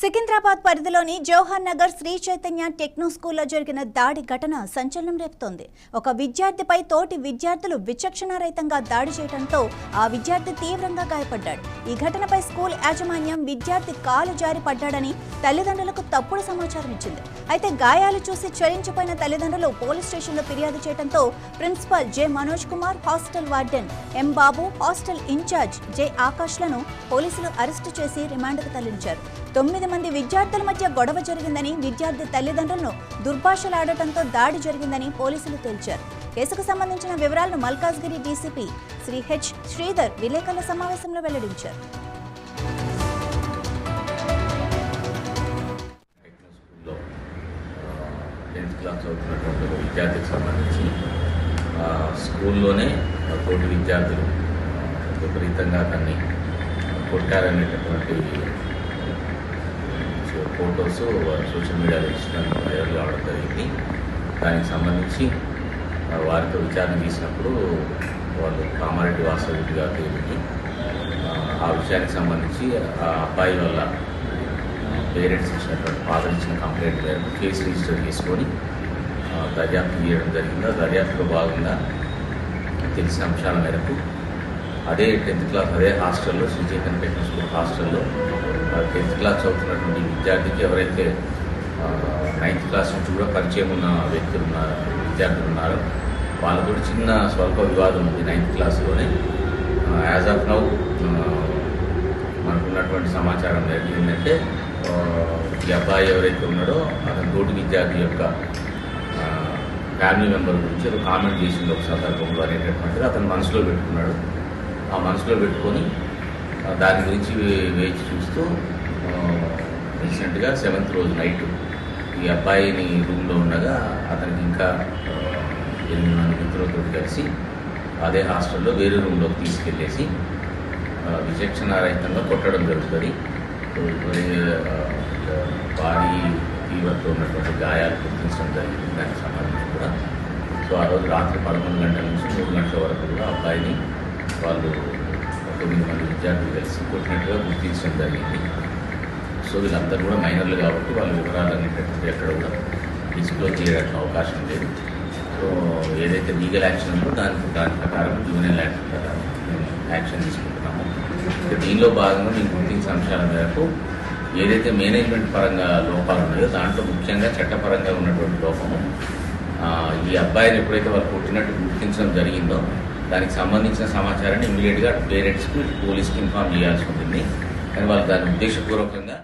సికింద్రాబాద్ పరిధిలోని జవహర్ నగర్ శ్రీ చైతన్య టెక్నో స్కూల్లో జరిగిన దాడి ఘటన సంచలనం రేపుతోంది. ఒక విద్యార్థిపై తోటి విద్యార్థులు విచక్షణారహితంగా దాడి చేయడంతో ఆ విద్యార్థి తీవ్రంగా గాయపడ్డాడు. ఈ ఘటనపై స్కూల్ యాజమాన్యం విద్యార్థి కాలు జారి పడ్డాడని తల్లిదండ్రులకు తప్పుడు సమాచారం ఇచ్చింది. అయితే గాయాలు చూసి చలించిపోయిన తల్లిదండ్రులు పోలీస్ స్టేషన్లో ఫిర్యాదు చేయడంతో principal J Manoj Kumar, hostel warden M Babu, hostel incharge J ఆకాష్లను పోలీసులు అరెస్టు చేసి రిమాండ్కు తరలించారు. 9 మంది విద్యార్థుల మధ్య గొడవ జరిగిందని, విద్యార్థి తల్లిదండ్రులను దుర్భాషలాడటంతో దాడి జరిగిందని పోలీసులు తేల్చారు. కేసుకు సంబంధించిన వివరాలను మల్కాజ్గిరి డీసీపీ శ్రీ హెచ్ శ్రీధర్ విలేకరుల సమావేశంలో వెల్లడించారు. విద్యార్థికి సంబంధించి స్కూల్లోనే తోటి విద్యార్థులు విపరీతంగా అతన్ని కొట్టారనేటటువంటి ఫొటోస్ సోషల్ మీడియాలో ఇచ్చినందుకు వైరల్ కావడం జరిగింది. దానికి సంబంధించి వారితో విచారణ తీసినప్పుడు వాళ్ళు కామారెడ్డి వాస్తవిగా తేలింది. ఆ విషయానికి సంబంధించి ఆ అబ్బాయి వల్ల పేరెంట్స్ ఇచ్చినటువంటి ఫాదర్ ఇచ్చిన కంప్లైంట్ మేరకు కేసు రిజిస్టర్ చేసుకొని దర్యాప్తు చేయడం జరిగింది. దర్యాప్తులో భాగంగా తెలిసిన అంశాల మేరకు అదే 10th క్లాస్ అదే హాస్టల్లో శ్రీ చైతన్య టెక్నో స్కూల్ హాస్టల్లో 10th క్లాస్ చదువుతున్నటువంటి విద్యార్థికి ఎవరైతే 9th క్లాస్ నుంచి కూడా పరిచయం ఉన్న విద్యార్థులు ఉన్నారో వాళ్ళతో చిన్న స్వల్ప వివాదం ఉంది 9th క్లాస్లోనే. యాజ్ ఆఫ్ నౌ మనకున్నటువంటి సమాచారం ఏంటంటే ఈ అబ్బాయి ఎవరైతే ఉన్నాడో అతని తోటి విద్యార్థి యొక్క ఫ్యామిలీ మెంబర్ గురించి ఏదో కామెంట్ చేసింది ఒక సందర్భంలో అనేటటువంటిది అతను మనసులో పెట్టుకున్నాడు. ఆ మనసులో పెట్టుకొని దాని గురించి వేచి చూస్తూ రీసెంట్గా 7th రోజు నైట్ ఈ అబ్బాయిని రూమ్లో ఉండగా అతనికి ఇంకా 8 మంది మిత్రులతో కలిసి అదే హాస్టల్లో వేరే రూమ్లోకి తీసుకెళ్ళేసి విచక్షణారహితంగా కొట్టడం జరుగుతుంది. భారీ తీవ్రత ఉన్నటువంటి గాయాలు గుర్తించడం జరిగింది. దానికి సంబంధించి కూడా ఆ రోజు రాత్రి 11 గంటల నుంచి 3 గంటల వరకు కూడా అబ్బాయిని వాళ్ళు 9 మంది విద్యార్థులు కలిసి కొట్టినట్టుగా గుర్తించడం జరిగింది. వీళ్ళందరూ కూడా మైనర్లు కాబట్టి వాళ్ళ వివరాలు అనేటటువంటి ఎక్కడ కూడా డిస్క్లోజ్ చేయడానికి అవకాశం లేదు. ఏదైతే లీగల్ యాక్షన్ ఉందో దాని ప్రకారం జూనియర్ యాక్షన్ ప్రకారం యాక్షన్ తీసుకుంటున్నాము. దీనిలో భాగంగా మేము గుర్తించిన అంశాల మేరకు ఏదైతే మేనేజ్మెంట్ పరంగా లోపాలు ఉన్నాయో దాంట్లో ముఖ్యంగా చట్టపరంగా ఉన్నటువంటి లోపము ఈ అబ్బాయిని ఎప్పుడైతే వాళ్ళు కొట్టినట్టు గుర్తించడం జరిగిందో దానికి సంబంధించిన సమాచారాన్ని ఇమ్మీడియట్గా పేరెంట్స్కి పోలీస్కి ఇన్ఫార్మ్ చేయాల్సి ఉంటుంది. కానీ వాళ్ళు దాన్ని ఉద్దేశపూర్వకంగా